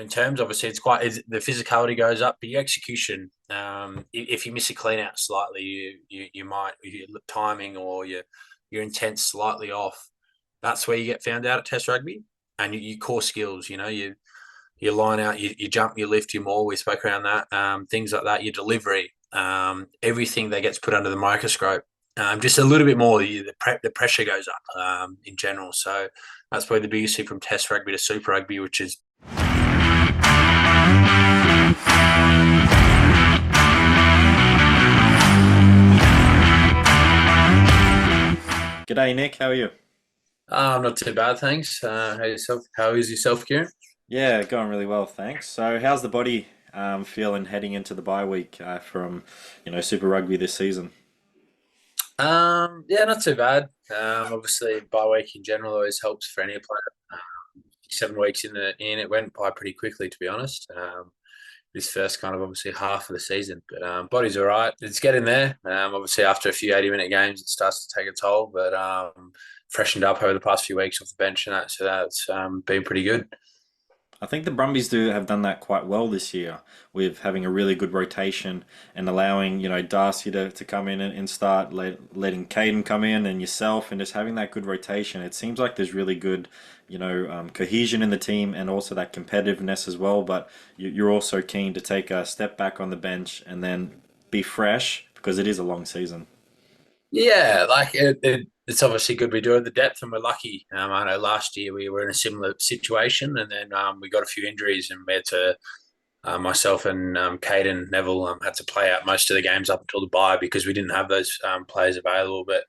in terms, obviously, the physicality goes up, but your execution, if you miss a clean out slightly, you might your timing or your intent slightly off. That's where you get found out at Test rugby, and your core skills. Your line out, you jump, you lift, you maul. We spoke around that, things like that. Your delivery, everything that gets put under the microscope. Just a little bit more, the pressure goes up in general. So that's probably the biggest thing from Test rugby to Super Rugby, which is. G'day, Nick. How are you? Not too bad, thanks. How is yourself, Kieran? Yeah, going really well, thanks. So, how's the body feeling heading into the bye week from, Super Rugby this season? Yeah, not too bad. Obviously, bye week in general always helps for any player. 7 weeks in, it went by pretty quickly, to be honest. This first kind of obviously half of the season, but body's all right. It's getting there. Obviously, after a few 80-minute games, it starts to take a toll, but freshened up over the past few weeks off the bench and that, so that's been pretty good. I think the Brumbies do have done that quite well this year with having a really good rotation and allowing, Darcy to come in and start letting Caden come in and yourself and just having that good rotation. It seems like there's really good, cohesion in the team and also that competitiveness as well. But you're also keen to take a step back on the bench and then be fresh because it is a long season. Yeah, like it's obviously good we do have the depth, and we're lucky. I know last year we were in a similar situation, and then we got a few injuries, and we had to myself and Caden Neville had to play out most of the games up until the bye because we didn't have those players available. But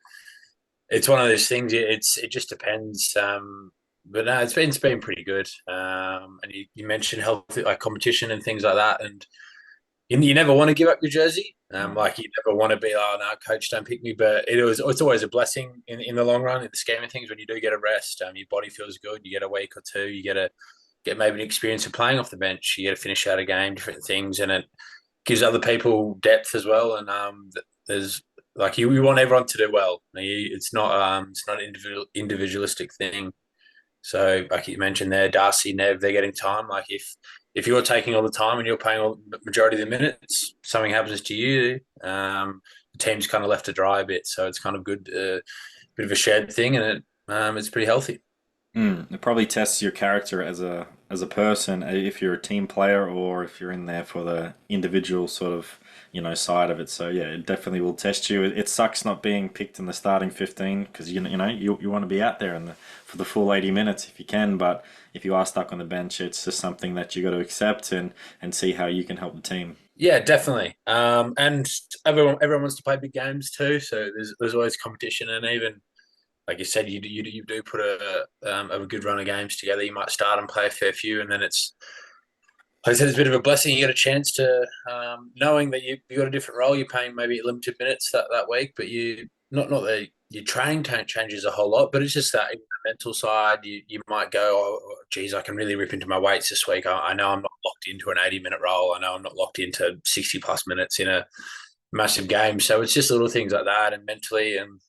it's one of those things. It just depends. But no, it's been pretty good. And you mentioned health, like competition and things like that, and you never want to give up your jersey. Mm. Like you never want to be, oh no, coach, don't pick me. But it's always a blessing in the long run, in the scheme of things. When you do get a rest, your body feels good. You get a week or two. You get maybe an experience of playing off the bench. You get to finish out a game, different things, and it gives other people depth as well. And there's like you want everyone to do well. It's not an individualistic thing. So, like you mentioned there, Darcy, Nev, they're getting time. Like if you're taking all the time and you're playing all the majority of the minutes, something happens to you, the team's kind of left to dry a bit. So it's kind of good, bit of a shared thing, and it's pretty healthy. Mm. It probably tests your character as a person if you're a team player or if you're in there for the individual sort of side of it. So yeah, it definitely will test you. It sucks not being picked in the starting 15 because you want to be out there for the full 80 minutes if you can. But if you are stuck on the bench, it's just something that you got to accept and see how you can help the team. Yeah, definitely. And everyone wants to play big games too. So there's always competition, and even like you said, you do put a good run of games together. You might start and play a fair few, and then like I said, it's a bit of a blessing. You get a chance to knowing that you got a different role. You're paying maybe limited minutes that week, but you not that your training changes a whole lot, but it's just that even the mental side. You might go, oh, geez, I can really rip into my weights this week. I know I'm not locked into an 80-minute role. I know I'm not locked into 60 plus minutes in a massive game. So it's just little things like that, and mentally and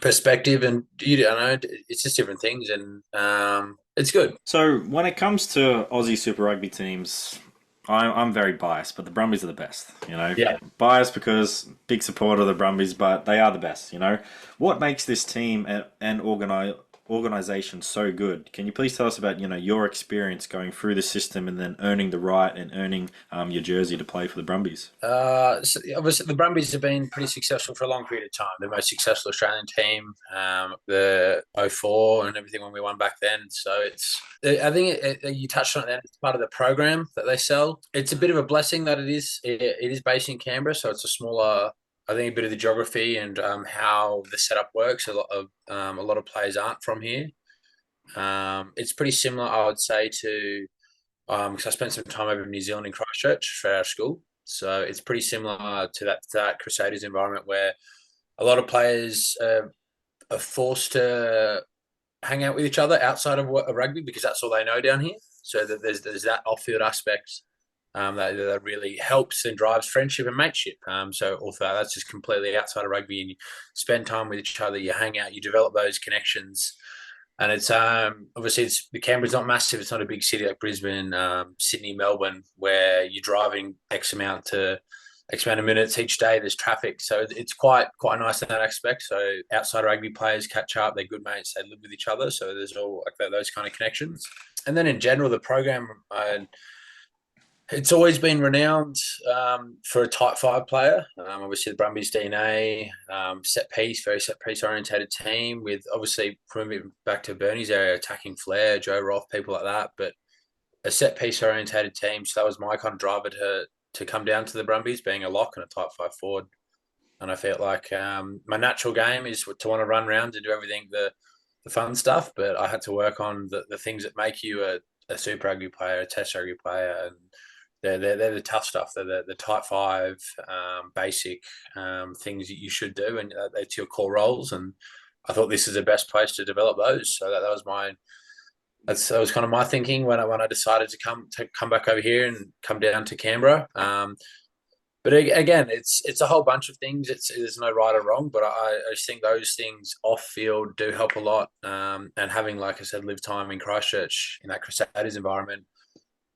perspective, and you don't know, it's just different things, and it's good. So when it comes to Aussie Super Rugby teams, I'm very biased, but the Brumbies are the best. Yeah. Biased because big supporter of the Brumbies, but they are the best. What makes this team and organization so good? Can you please tell us about your experience going through the system and then earning the right and earning your jersey to play for the Brumbies? So obviously, the Brumbies have been pretty successful for a long period of time. The most successful Australian team, the '04 and everything when we won back then. So I think you touched on it. Then it's part of the program that they sell. It's a bit of a blessing that it is based in Canberra, so it's a smaller. I think a bit of the geography and how the setup works. A lot of players aren't from here. It's pretty similar, I would say, to because I spent some time over in New Zealand in Christchurch for our school. So it's pretty similar to that Crusaders environment where a lot of players are forced to hang out with each other outside of rugby because that's all they know down here. So that there's that off-field aspect that really helps and drives friendship and mateship. So although that's just completely outside of rugby, and you spend time with each other, you hang out, you develop those connections. And it's obviously the Canberra's not massive. It's not a big city like Brisbane, Sydney, Melbourne, where you're driving X amount of minutes each day. There's traffic, so it's quite nice in that aspect. So outside rugby players catch up. They're good mates. They live with each other. So there's all like those kind of connections. And then in general, the program. It's always been renowned for a type 5 player. Obviously, the Brumbies DNA, set piece, very set piece orientated team with obviously moving back to Bernie's area, attacking flair, Joe Roth, people like that. But a set piece orientated team. So that was my kind of driver to come down to the Brumbies, being a lock and a type 5 forward. And I felt like my natural game is to want to run around and do everything, the fun stuff. But I had to work on the things that make you a Super Rugby player, a Test Rugby player, and they're the tough stuff. They're the type 5 basic things that you should do, and that's your core roles. And I thought this is the best place to develop those. So that was that was kind of my thinking when I decided to come back over here and come down to Canberra. But again, it's a whole bunch of things. There's no right or wrong, but I just think those things off field do help a lot. And having, like I said, live time in Christchurch in that Crusaders environment,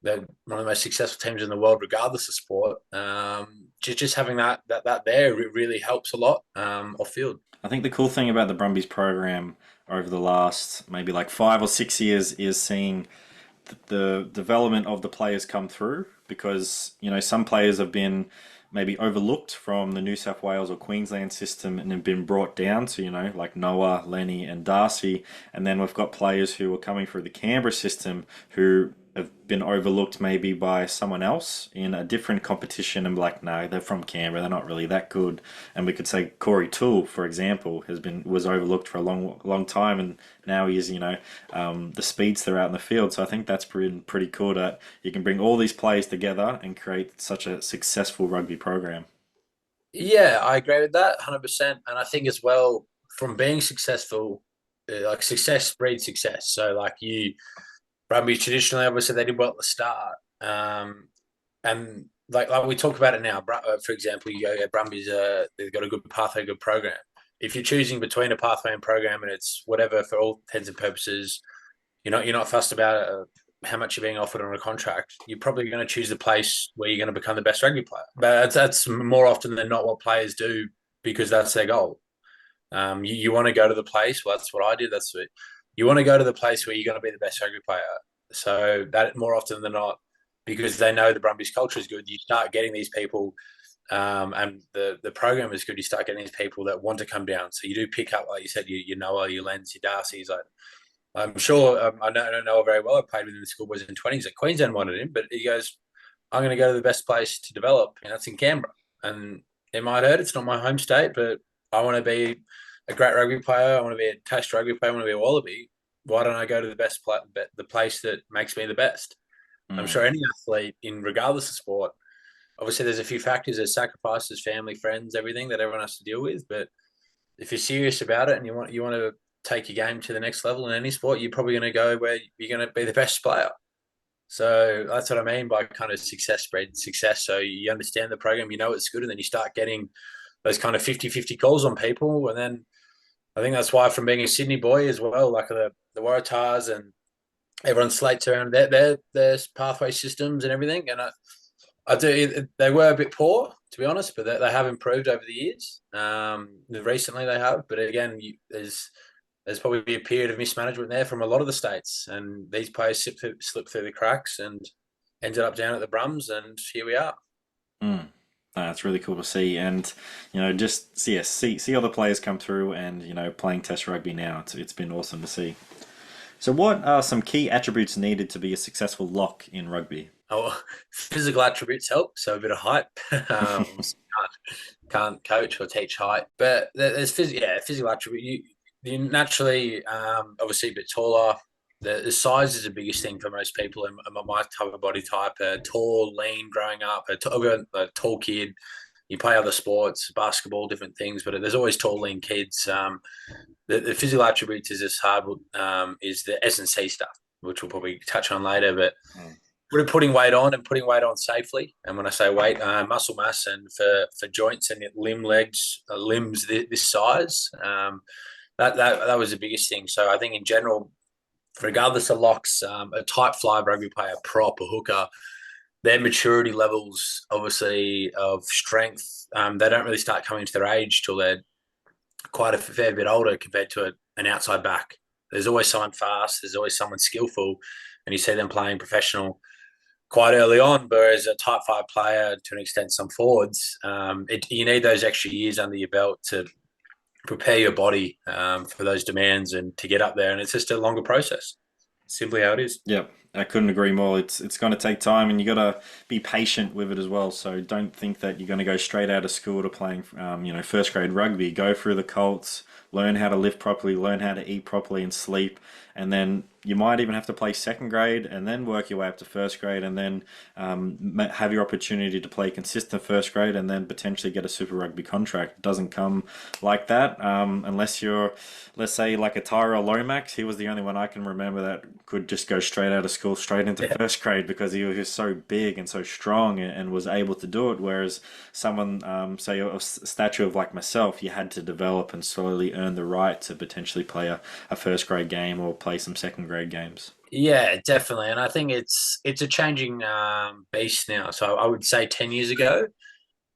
they're one of the most successful teams in the world, regardless of sport. Just having that there, it really helps a lot off field. I think the cool thing about the Brumbies program over the last maybe like 5 or 6 years is seeing the development of the players come through, because some players have been maybe overlooked from the New South Wales or Queensland system and have been brought down to like Noah, Lenny and Darcy, and then we've got players who are coming through the Canberra system who have been overlooked maybe by someone else in a different competition and be like, no, they're from Canberra, they're not really that good. And we could say Corey Toole, for example, was overlooked for a long time, and now he is the speedster out in the field. So I think that's pretty cool that you can bring all these players together and create such a successful rugby program. Yeah, I agree with that 100%. And I think as well, from being successful, like success breeds success. So like Brumbies traditionally, obviously, they did well at the start. And like we talk about it now, for example, you go, yeah, Brumbies, they've got a good pathway, good program. If you're choosing between a pathway and program and it's whatever for all intents and purposes, you're not fussed about how much you're being offered on a contract, you're probably going to choose the place where you're going to become the best rugby player. But that's more often than not what players do, because that's their goal. You want to go to the place. Well, that's what I did. That's what you want to go to the place where you're going to be the best rugby player. So that more often than not, because they know the Brumbies culture is good, you start getting these people, and the program is good. You start getting these people that want to come down. So you do pick up, like you said, your Noah, your Lens, your Darcy's. Like, I'm sure I don't know very well. I played with him in the schoolboys in 20s. At Queensland wanted him, but he goes, I'm going to go to the best place to develop, and that's in Canberra. And it might hurt. It's not my home state, but I want to be a great rugby player. I want to be a Test rugby player. I want to be a Wallaby. Why don't I go to the place that makes me the best? I'm Mm. sure any athlete, in regardless of sport, obviously there's a few factors: there's sacrifices, family, friends, everything that everyone has to deal with. But if you're serious about it and you want to take your game to the next level in any sport, you're probably going to go where you're going to be the best player. So that's what I mean by kind of success breeds success. So you understand the program, you know it's good, and then you start getting those kind of 50-50 calls on people. And then I think that's why, from being a Sydney boy as well, like the Waratahs and everyone slates around their pathway systems and everything. And I do. They were a bit poor, to be honest, but they have improved over the years. Recently they have, but again, there's probably a period of mismanagement there from a lot of the states, and these players slipped through the cracks and ended up down at the Brums, and here we are. Mm. It's really cool to see, and just see all the players come through, and playing Test rugby now. It's been awesome to see. So, what are some key attributes needed to be a successful lock in rugby? Oh, physical attributes help, so a bit of height. Can't coach or teach height, but there's physical attribute. You naturally, obviously, a bit taller. The size is the biggest thing for most people in my type of body type. Tall, lean, growing up, a tall kid. You play other sports, basketball, different things, but there's always tall, lean kids. The physical attributes is as hard is the S&C stuff, which we'll probably touch on later. But putting weight on and putting weight on safely. And when I say weight, muscle mass, and for joints and limbs this size. that was the biggest thing. So I think in general, regardless of locks, a tight fly rugby player, prop or hooker, their maturity levels, obviously of strength, they don't really start coming to their age till they're quite a fair bit older compared to an outside back. There's always someone fast. There's always someone skillful, and you see them playing professional quite early on. Whereas a type five player, to an extent, some forwards, you need those extra years under your belt to prepare your body for those demands and to get up there. And it's just a longer process. Simply how it is. Yep, I couldn't agree more. It's going to take time, and you got to be patient with it as well. So don't think that you're going to go straight out of school to playing, first grade rugby. Go through the Colts, learn how to live properly, learn how to eat properly and sleep, and then you might even have to play second grade and then work your way up to first grade, and then have your opportunity to play consistent first grade, and then potentially get a Super Rugby contract. It doesn't come like that unless you're, let's say, like a Tyrell Lomax. He was the only one I can remember that could just go straight out of school, straight into Yeah. first grade because he was just so big and so strong and was able to do it. Whereas someone, say, a stature of like myself, you had to develop and slowly earn the right to potentially play a first grade game or play some second grade games. Yeah, definitely. And I think it's a changing beast now. So I would say 10 years ago,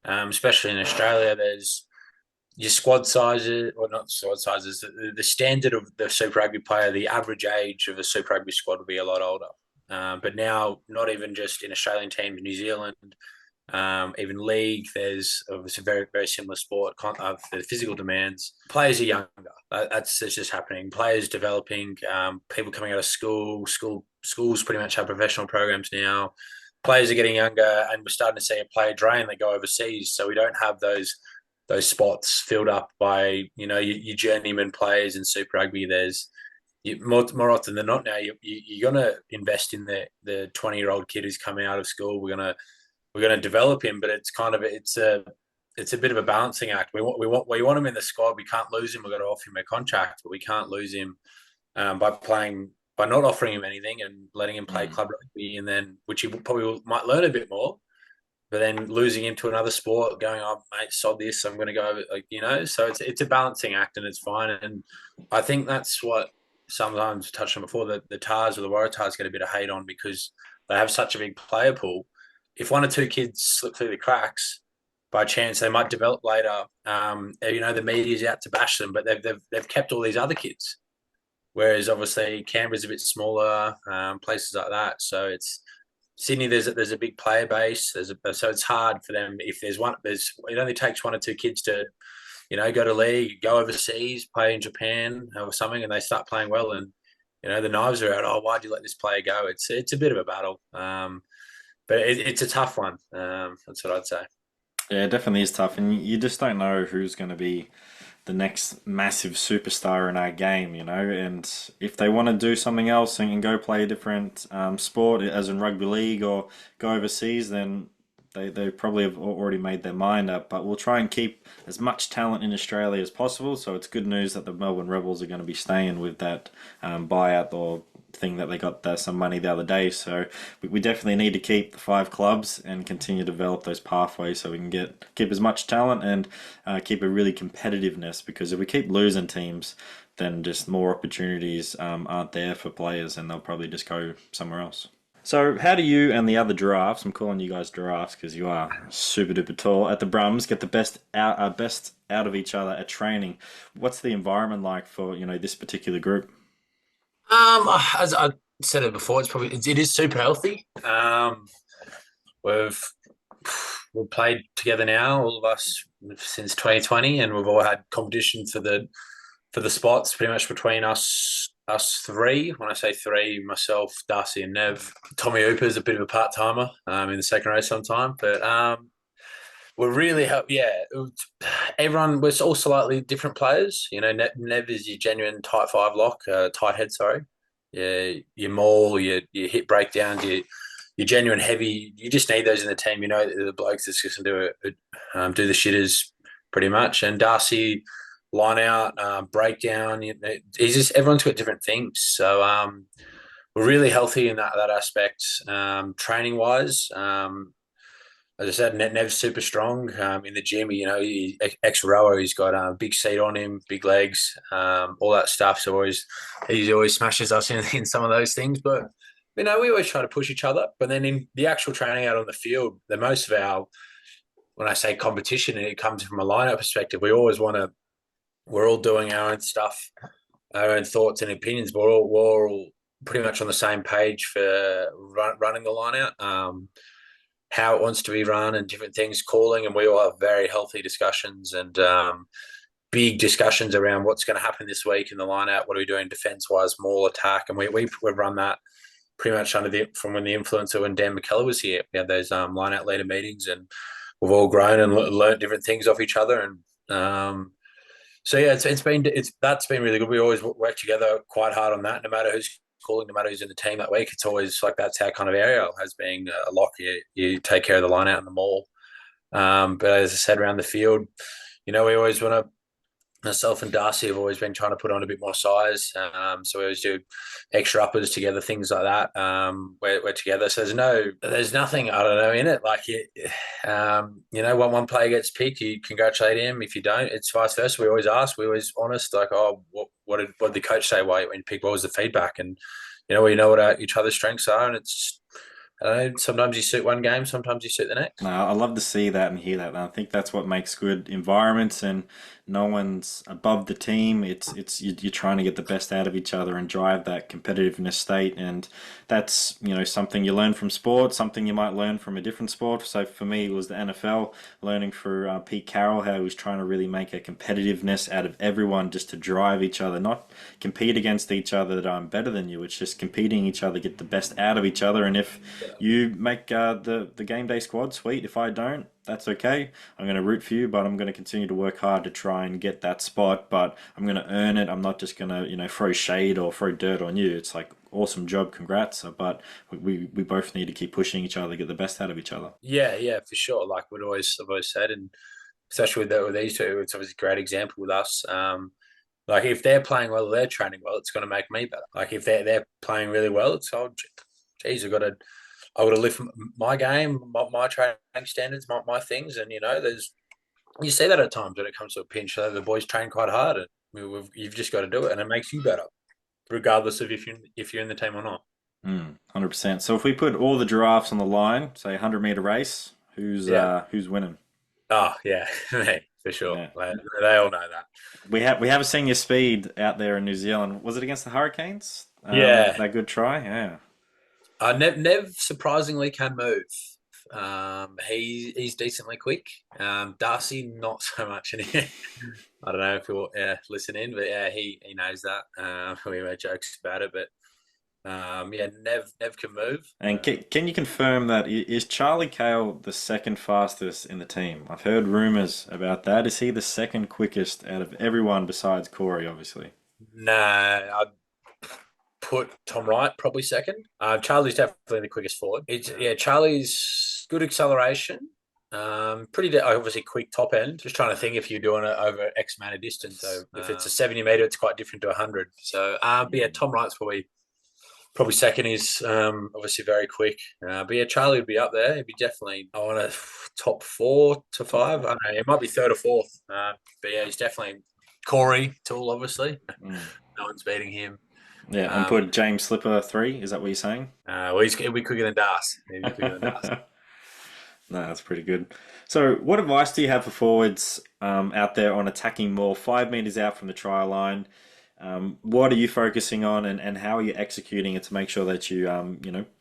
especially in Australia, there's your squad sizes, or not squad sizes, the standard of the Super Rugby player, the average age of a Super Rugby squad would be a lot older. But now, not even just in Australian teams, New Zealand, even league, there's obviously very, very similar sport for the physical demands. Players are younger. That's just happening. Players developing, people coming out of schools pretty much have professional programs now. Players are getting younger, and we're starting to see a player drain. They go overseas, so we don't have those spots filled up by your journeyman players in Super Rugby. There's more often than not now. You're going to invest in the 20-year-old kid who's coming out of school. We're going to develop him, but it's a bit of a balancing act. We want him in the squad. We can't lose him. We've got to offer him a contract, but we can't lose him by not offering him anything and letting him play Mm. club rugby, and then which he probably might learn a bit more. But then losing him to another sport, going, oh mate, sod this, I'm going to go, So it's a balancing act, and it's fine. And I think that's what sometimes touched on before, the Tars or the Waratahs get a bit of hate on because they have such a big player pool. If one or two kids slip through the cracks by chance, they might develop later. The media's out to bash them, but they've kept all these other kids. Whereas obviously Canberra's a bit smaller, places like that. So it's Sydney. There's a big player base. So it's hard for them if there's one. It only takes one or two kids to go to league, go overseas, play in Japan or something, and they start playing well, and the knives are out. Oh, why'd you let this player go? It's a bit of a battle, but it's a tough one. That's what I'd say. Yeah, it definitely is tough, and you just don't know who's going to be the next massive superstar in our game, And if they want to do something else and go play a different sport, as in rugby league or go overseas, then they probably have already made their mind up. But we'll try and keep as much talent in Australia as possible. So it's good news that the Melbourne Rebels are going to be staying with that buyout or thing that they got some money the other day. So we definitely need to keep the five clubs and continue to develop those pathways so we can keep as much talent and keep a really competitiveness. Because if we keep losing teams, then just more opportunities aren't there for players, and they'll probably just go somewhere else. So, how do you and the other giraffes, I'm calling you guys giraffes because you are super duper tall, at the Brums get the best out of each other at training? What's the environment like for this particular group? As I said it before, it is super healthy. We've we've played together now, all of us, since 2020, and we've all had competition for the spots pretty much between us three. When I say three, myself, Darcy, and Nev. Tommy Hooper is a bit of a part timer in the second row sometime, but we're really help. Yeah, everyone. We're all slightly different players. Nev is your genuine tight five lock, tight head. Sorry. Yeah, your maul, your hip breakdowns, your genuine heavy. You just need those in the team. The blokes that's just going to do the shitters pretty much. And Darcy, line out, breakdown. He's just everyone's got different things. So we're really healthy in that aspect. Training wise, as I said, Nev's super strong in the gym. Ex rower. He's got a big seat on him, big legs, all that stuff. So he always smashes us in some of those things. But we always try to push each other. But then in the actual training out on the field, the most of our, when I say competition, it comes from a lineup perspective. We always want to. We're all doing our own stuff, our own thoughts and opinions. But we're all pretty much on the same page for running the line out. How it wants to be run and different things, calling, and we all have very healthy discussions and big discussions around what's going to happen this week in the line out. What are we doing defense wise, more attack, and we've run that pretty much from when the influencer when Dan McKellar was here. We had those line out leader meetings, and we've all grown and learned different things off each other. And so yeah, that's been really good. We always work together quite hard on that, no matter who's calling, no matter who's in the team that week. It's always like that's our kind of area, has been a lock. You take care of the line out in the mall. But as I said, around the field, we always want to. Myself and Darcy have always been trying to put on a bit more size. So we always do extra uppers together, things like that. We're together. So there's nothing, I don't know, in it. Like, when one player gets picked, you congratulate him. If you don't, it's vice versa. We always ask, we always honest, like, oh, what did the coach say when you picked? What was the feedback? And, we know what each other's strengths are. And it's, I don't know, sometimes you suit one game, sometimes you suit the next. No, I love to see that and hear that. And I think that's what makes good environments, and no one's above the team. You're trying to get the best out of each other and drive that competitiveness state. And that's, something you learn from sport, something you might learn from a different sport. So for me, it was the NFL, learning through Pete Carroll, how he was trying to really make a competitiveness out of everyone just to drive each other, not compete against each other that I'm better than you. It's just competing each other, get the best out of each other. And if you make the game day squad, sweet. If I don't, that's okay. I'm going to root for you, but I'm going to continue to work hard to try and get that spot. But I'm going to earn it. I'm not just going to throw shade or throw dirt on you. It's like, awesome job, congrats. But we both need to keep pushing each other, get the best out of each other. Yeah, for sure. Like I've always said, and especially with these two, it's obviously a great example with us. Like if they're playing well, they're training well, it's going to make me better. Like if they're playing really well, it's geez, I got to lift my game, my training standards, my things, and you see that at times when it comes to a pinch. So the boys train quite hard, and you've just got to do it, and it makes you better, regardless of if you're in the team or not. 100%. So if we put all the giraffes on the line, say 100-meter race, who's winning? Oh yeah, me, for sure. Yeah. They all know that. We have seen your speed out there in New Zealand. Was it against the Hurricanes? Yeah, That good try. Yeah. Nev surprisingly can move. He's decently quick. Darcy not so much. I don't know if you'll listen in, but yeah, he knows that. We made jokes about it, but yeah, Nev can move. And can you confirm that is Charlie Cale the second fastest in the team? I've heard rumors about that. Is he the second quickest out of everyone besides Corey, obviously? No, I'd put Tom Wright probably second. Charlie's definitely the quickest forward. Charlie's good acceleration. Pretty obviously quick top end. Just trying to think if you're doing it over X amount of distance. So if it's a 70 meter, it's quite different to 100. So, but yeah, Tom Wright's probably second. Is obviously very quick. But yeah, Charlie would be up there. He'd be definitely I want a top 4 to 5. I don't know. It might be third or fourth. But yeah, he's definitely Corey Toole. Obviously, no one's beating him. Yeah, and put James Slipper 3. Is that what you're saying? Well, he'll be quicker than Das. He'll be quicker than Das. No, that's pretty good. So, what advice do you have for forwards out there on attacking more 5 meters out from the try line? What are you focusing on, and how are you executing it to make sure that you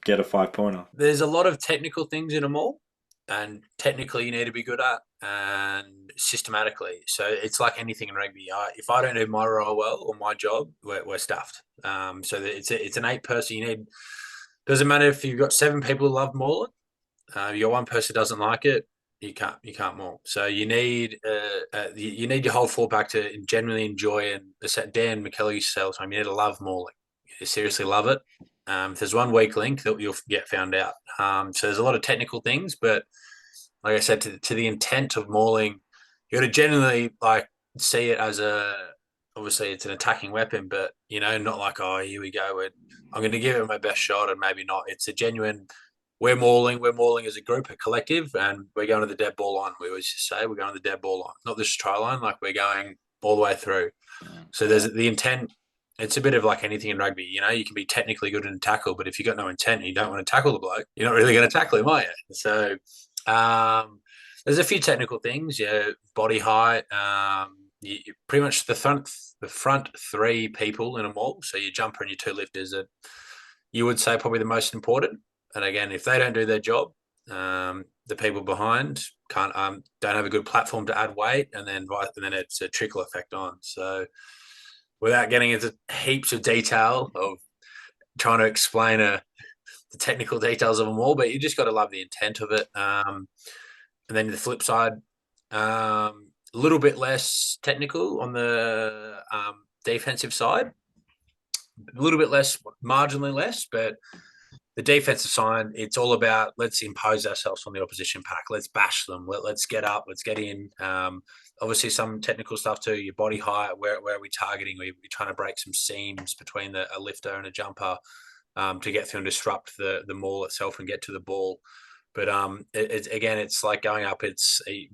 get a 5-pointer? There's a lot of technical things in them all, and technically you need to be good at, and systematically. So it's like anything in rugby. If I don't do my role well or my job, we're stuffed. So it's an 8-person. You need. Doesn't matter if you've got 7 people who love mauling. Your one person doesn't like it. You can't maul. So you need your whole fullback to genuinely enjoy, and Dan McKellar used to say all the time, you need to love mauling. You seriously love it. If there's one weak link, you'll get found out. So there's a lot of technical things, but like I said, to the intent of mauling, you got to genuinely see it as obviously it's an attacking weapon, but not like, oh, here we go, I'm going to give it my best shot and maybe not. It's a genuine we're mauling as a group, a collective, and we're going to the dead ball line. We always just say we're going to the dead ball line, not this try line. Like we're going all the way through. So there's the intent. It's a bit of like anything in rugby. You can be technically good in a tackle, but if you got no intent and you don't want to tackle the bloke, you're not really going to tackle him, are you? So there's a few technical things. Yeah, body height. Pretty much the front three people in a maul. So your jumper and your two lifters are, you would say, probably the most important. And again, if they don't do their job, the people behind can't don't have a good platform to add weight, and then it's a trickle effect on. So without getting into heaps of detail of trying to explain the technical details of them all, but you just got to love the intent of it. And then the flip side, a little bit less technical on the defensive side, a little bit less, marginally less, but the defensive side, it's all about let's impose ourselves on the opposition pack. Let's bash them. Let's get up. Let's get in. Obviously, some technical stuff too. Your body height. Where are we targeting? We're trying to break some seams between a lifter and a jumper to get through and disrupt the maul itself and get to the ball. But again, it's like going up.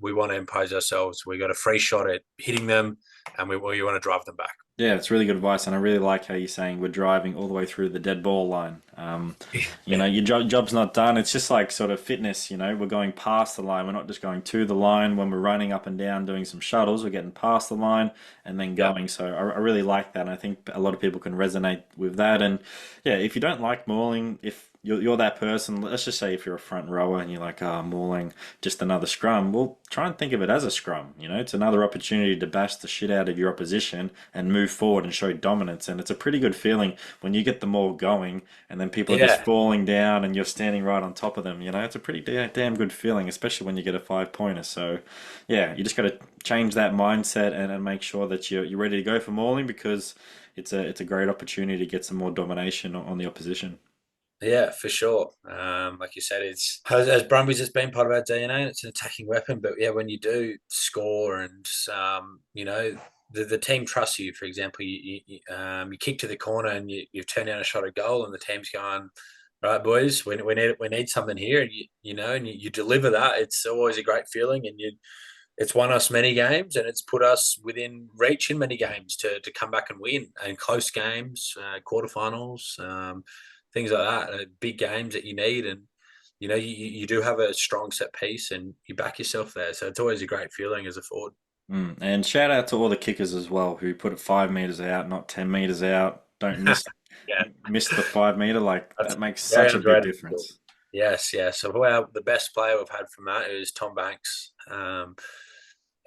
We want to impose ourselves. We got a free shot at hitting them, and we want to drive them back. Yeah, it's really good advice, and I really like how you're saying we're driving all the way through the dead ball line. Your job's not done. It's just like sort of fitness, we're going past the line. We're not just going to the line when we're running up and down doing some shuttles. We're getting past the line and then going. Yep. So I really like that, and I think a lot of people can resonate with that. And yeah, if you don't like mauling, if you're that person, let's just say if you're a front rower and you're like, mauling, just another scrum. Well, try and think of it as a scrum. It's another opportunity to bash the shit out of your opposition and move forward and show dominance. And it's a pretty good feeling when you get them all going and then people are just falling down and you're standing right on top of them. It's a pretty damn good feeling, especially when you get a 5-pointer. So yeah, you just got to change that mindset and make sure that you're ready to go for mauling, because it's a great opportunity to get some more domination on the opposition. Yeah, for sure. Like you said, it's as Brumbies, it's been part of our DNA. It's an attacking weapon, but yeah, when you do score and the team trusts you. For example, you kick to the corner and you've turned down a shot at goal, and the team's going, right, boys, we need something here, and you deliver that. It's always a great feeling, and it's won us many games, and it's put us within reach in many games to come back and win, and close games, quarterfinals. Things like that, big games that you need, and you do have a strong set piece, and you back yourself there. So it's always a great feeling as a forward. And shout out to all the kickers as well who put it 5 meters out, not 10 meters out. Don't miss Yeah, miss the 5 meter. Like that's that makes very such a big underrated. difference. Yes, yeah. So the best player we've had from that is Tom Banks.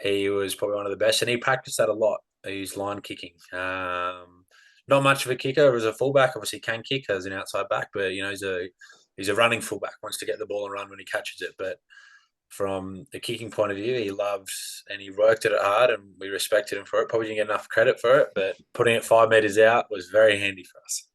He was probably one of the best, and he practiced that a lot. He's line kicking. Not much of a kicker as a fullback. Obviously, can kick as an outside back, but he's a running fullback. Wants to get the ball and run when he catches it. But from the kicking point of view, he loves and he worked at it hard, and we respected him for it. Probably didn't get enough credit for it, but putting it 5 meters out was very handy for us.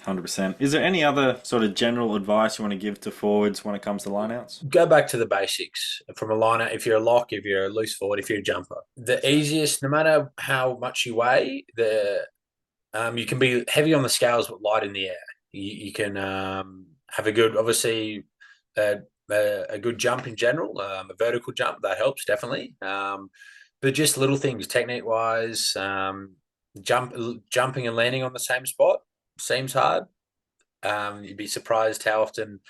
100%. Is there any other sort of general advice you want to give to forwards when it comes to lineouts? Go back to the basics from a lineout. If you're a lock, if you're a loose forward, if you're a jumper, the easiest, no matter how much you weigh, you can be heavy on the scales but light in the air. You can have a good, obviously, a good jump in general, a vertical jump that helps definitely. But just little things, technique wise, jumping and landing on the same spot seems hard. You'd be surprised how often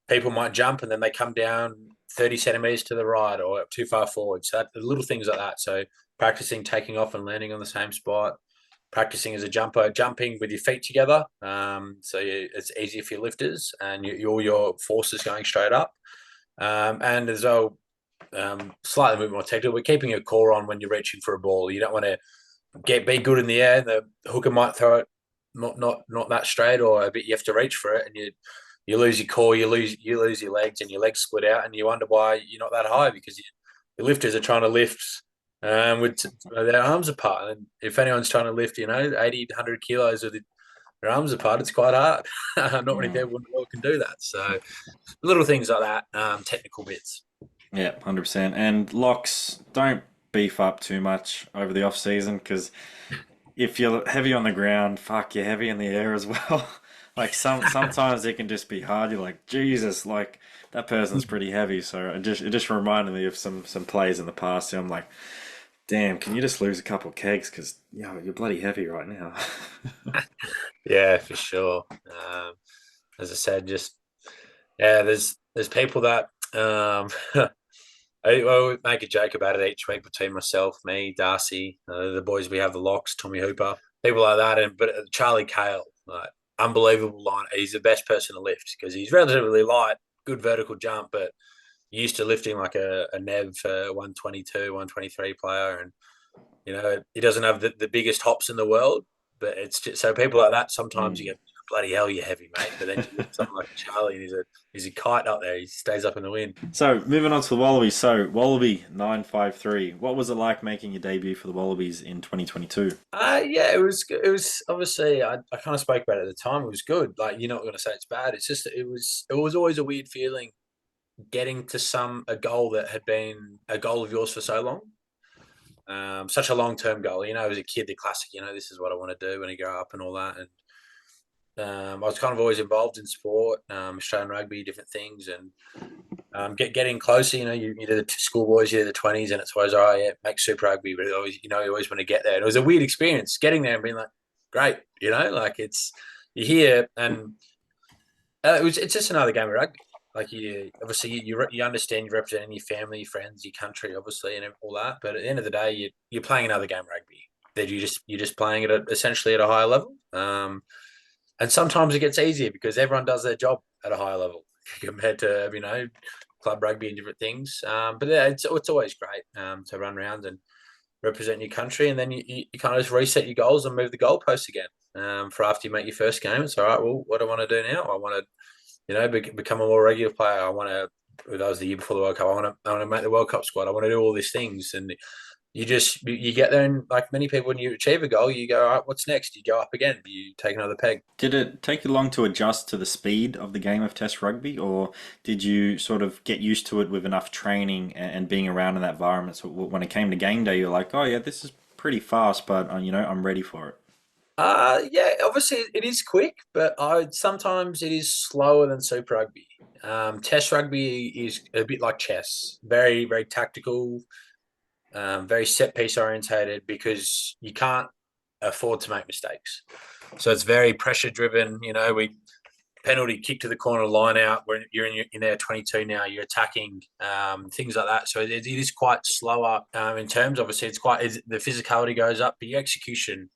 people might jump and then they come down 30 centimeters to the right or too far forward. So little things like that. So practicing taking off and landing on the same spot, practicing as a jumper, jumping with your feet together. It's easier for your lifters and all your forces going straight up. And as well, slightly more technical, but keeping your core on when you're reaching for a ball. You don't want to be good in the air. The hooker might throw it not that straight, or a bit. You have to reach for it, and you lose your core, you lose your legs, and your legs split out, and you wonder why you're not that high, because your lifters are trying to lift with their arms apart. And if anyone's trying to lift, 80, 100 kilos with their arms apart, it's quite hard. Not many people in the world can do that. So little things like that, technical bits. Yeah, 100%. And locks, don't beef up too much over the off season, because if you're heavy on the ground, fuck, you're heavy in the air as well. Like sometimes it can just be hard. You're like, Jesus, like that person's pretty heavy. So it just reminded me of some plays in the past. And I'm like, damn, can you just lose a couple kegs? Because you're bloody heavy right now. Yeah, for sure. As I said, just yeah, there's people that I would make a joke about it each week between myself, me, Darcy, the boys we have, the Locks, Tommy Hooper, people like that, and but Charlie Cale, like unbelievable line. He's the best person to lift because he's relatively light, good vertical jump, but used to lifting like a Nev 122, 123 player, and he doesn't have the biggest hops in the world, but it's just, so people like that sometimes you Mm. go, bloody hell, you're heavy, mate. But then you look at someone like Charlie, and he's a kite up there. He stays up in the wind. So moving on to the Wallabies. So Wallaby 953. What was it like making your debut for the Wallabies in 2022? Yeah, it was obviously I kind of spoke about it at the time. It was good. Like you're not going to say it's bad. It's just it was always a weird feeling getting to a goal that had been a goal of yours for so long. Such a long term goal. As a kid, the classic. This is what I want to do when I grow up and all that. And I was kind of always involved in sport, Australian rugby, different things, and getting closer. You do the schoolboys, you do the 20s, and it's always yeah, make Super Rugby, but you always want to get there. And it was a weird experience getting there and being like, great, like you're here, and it's just another game of rugby. Like you, obviously, you understand you're representing your family, your friends, your country, obviously, and all that. But at the end of the day, you're playing another game of rugby. That you're just playing it essentially at a higher level. And sometimes it gets easier because everyone does their job at a higher level compared to club rugby and different things. But yeah, it's always great to run around and represent your country, and then you kind of just reset your goals and move the goalposts again. For after you make your first game, it's all right. Well, what do I want to do now? I want to become a more regular player. I want to. That was the year before the World Cup. I want to make the World Cup squad. I want to do all these things, and you get there, and like many people, when you achieve a goal, you go, all right, what's next? You go up again. You take another peg. Did it take you long to adjust to the speed of the game of Test rugby, or did you sort of get used to it with enough training and being around in that environment? So when it came to game day, you're like, oh yeah, this is pretty fast, but I'm ready for it. Yeah, obviously it is quick, but sometimes it is slower than Super Rugby. Test rugby is a bit like chess, very very tactical, very set piece orientated because you can't afford to make mistakes. So it's very pressure driven. We penalty kick to the corner line out when you're in their 22 now, you're attacking, things like that. So it is quite slower in terms. Obviously, the physicality goes up, but your execution.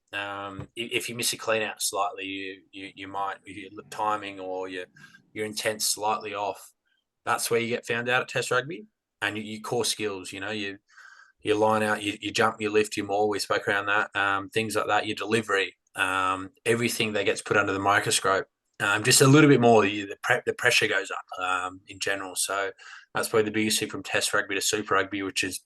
If you miss a clean out slightly, you might your timing or your intent slightly off. That's where you get found out at Test rugby, and your core skills. Your line out, you jump, you lift, you maul. We spoke around that, things like that. Your delivery, everything that gets put under the microscope. Just a little bit more, the pressure goes up in general. So that's probably the biggest thing from Test rugby to Super Rugby, which is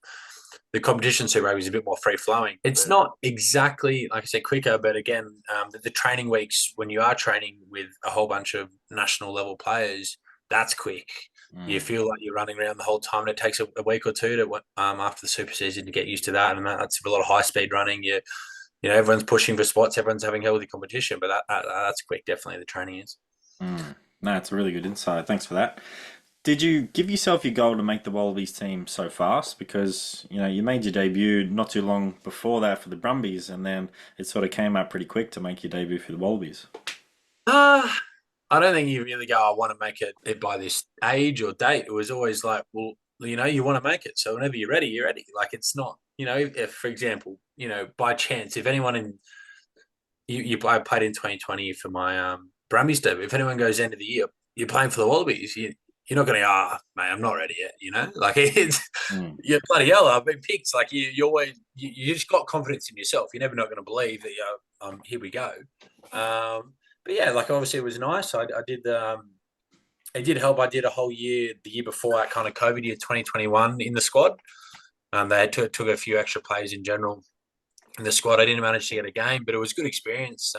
the competition. Super Rugby is a bit more free flowing. It's not exactly like I said quicker, but again, the training weeks when you are training with a whole bunch of national level players, that's quick. You Mm. feel like you're running around the whole time. And it takes a week or two to after the super season to get used to that, and that's a lot of high speed running. Everyone's pushing for spots, everyone's having healthy competition, but that's quick. Definitely, the training is. Mm. No, it's a really good insight. Thanks for that. Did you give yourself your goal to make the Wallabies team so fast? Because, you made your debut not too long before that for the Brumbies, and then it sort of came out pretty quick to make your debut for the Wallabies. Uh, I don't think you really go, I want to make it by this age or date. It was always like, well, you want to make it. So whenever you're ready, you're ready. Like it's not, if for example, by chance, if anyone I played in 2020 for my Brumbies debut. If anyone goes end of the year, you're playing for the Wallabies. You're not going to, mate, I'm not ready yet. Like it's, Mm. you're bloody hell. I've been picked. Like you always, you just got confidence in yourself. You're never not going to believe that. Here we go. But yeah, like obviously it was nice. I did it did help. I did a whole year, the year before that kind of COVID year, 2021 in the squad. They took a few extra players in general in the squad. I didn't manage to get a game, but it was a good experience.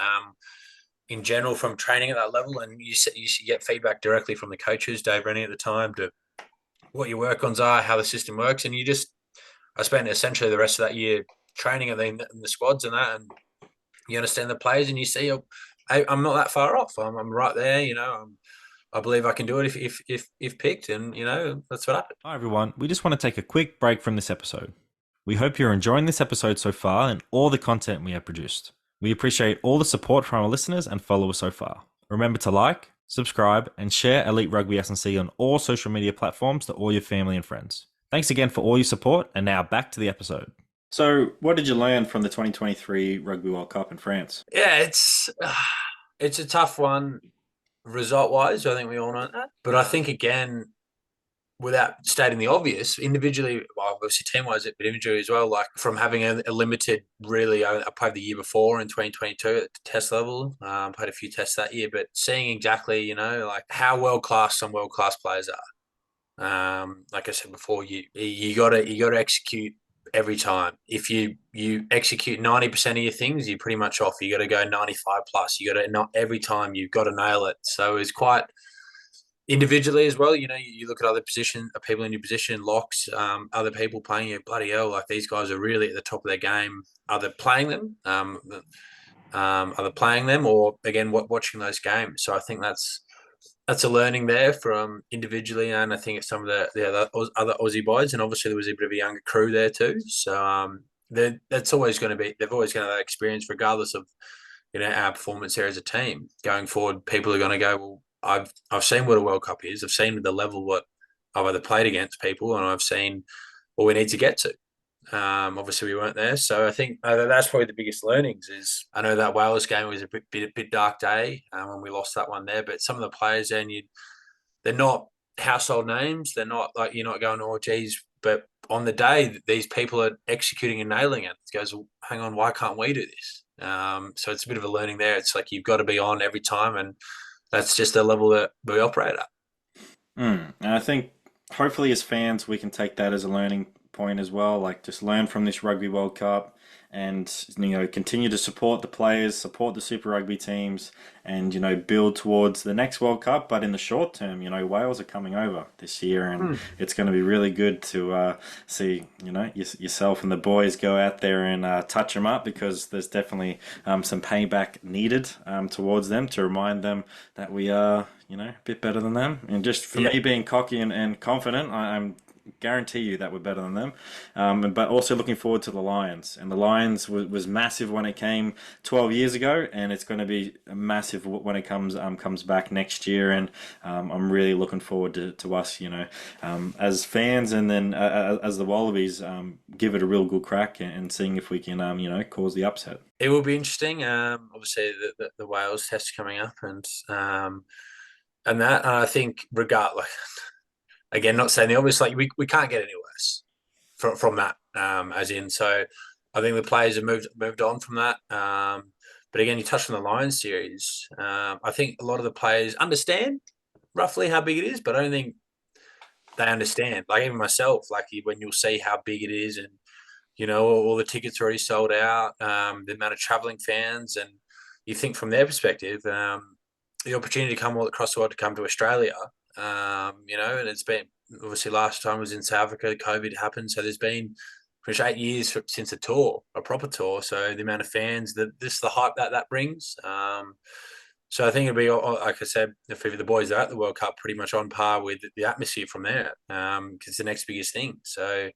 In general from training at that level, and you get feedback directly from the coaches, Dave Rennie at the time, to what your work ons are, how the system works, and I spent essentially the rest of that year training in the squads and that, and you understand the players, and you see I'm not that far off. I'm right there. I believe I can do it if picked, and that's what happened. Hi, everyone. We just want to take a quick break from this episode. We hope you're enjoying this episode so far and all the content we have produced. We appreciate all the support from our listeners and followers so far. Remember to like, subscribe, and share Elite Rugby S&C on all social media platforms to all your family and friends. Thanks again for all your support, and now back to the episode. So, what did you learn from the 2023 Rugby World Cup in France? Yeah, it's a tough one result wise. I think we all know that, but I think again, without stating the obvious, individually, well, obviously team wise, but individually as well, like from having a limited, really, I played the year before in 2022 at the test level, played a few tests that year, but seeing exactly, like how world class some world class players are. Like I said before, you gotta execute every time. If you execute 90% of your things, you're pretty much off. You got to go 95 plus. You got to not every time. You've got to nail it. So it's quite individually as well. You look at other people in your position, locks, other people playing you. Bloody hell, like these guys are really at the top of their game. Either playing them, or again watching those games. So I think that's a learning there from individually, and I think it's some of the other Aussie boys, and obviously there was a bit of a younger crew there too. So that's always going to be. They've always going to have that experience, regardless of our performance here as a team. Going forward, people are going to go, well, I've seen what a World Cup is. I've seen the level what I've either played against people, and I've seen what we need to get to. Obviously, we weren't there, so I think that's probably the biggest learnings. Is I know that Wales game was a bit dark day when we lost that one there, but some of the players then they're not household names. They're not like you're not going, oh geez, but on the day these people are executing and nailing it. It goes, well, hang on, why can't we do this? So it's a bit of a learning there. It's like you've got to be on every time, and that's just the level that we operate at. And I think hopefully as fans we can take that as a learning point as well. Like just learn from this Rugby World Cup, and continue to support the players, support the Super Rugby teams, and build towards the next World Cup. But in the short term, Wales are coming over this year, and it's going to be really good to see yourself and the boys go out there and touch them up, because there's definitely some payback needed towards them to remind them that we are a bit better than them. And just for me being cocky and confident, I'm guarantee you that we're better than them. But also looking forward to the Lions. And the Lions was massive when it came 12 years ago, and it's going to be massive when it comes back next year. And I'm really looking forward to us, as fans, and then as the Wallabies, give it a real good crack and seeing if we can, cause the upset. It will be interesting. Obviously, the Wales test coming up, and that, and I think regardless. Again, not saying the obvious, like we can't get any worse from that, as in. So I think the players have moved on from that. But again, you touched on the Lions series. I think a lot of the players understand roughly how big it is, but I don't think they understand. Like even myself, like when you'll see how big it is, and all the tickets are already sold out, the amount of traveling fans, and you think from their perspective, the opportunity to come all across the world to come to Australia. And it's been obviously last time was in South Africa, COVID happened. So there's been pretty much 8 years since a proper tour. So the amount of fans, the hype that brings. So I think it'll be, like I said, for the boys that are at the World Cup, pretty much on par with the atmosphere from there, because it's the next biggest thing. So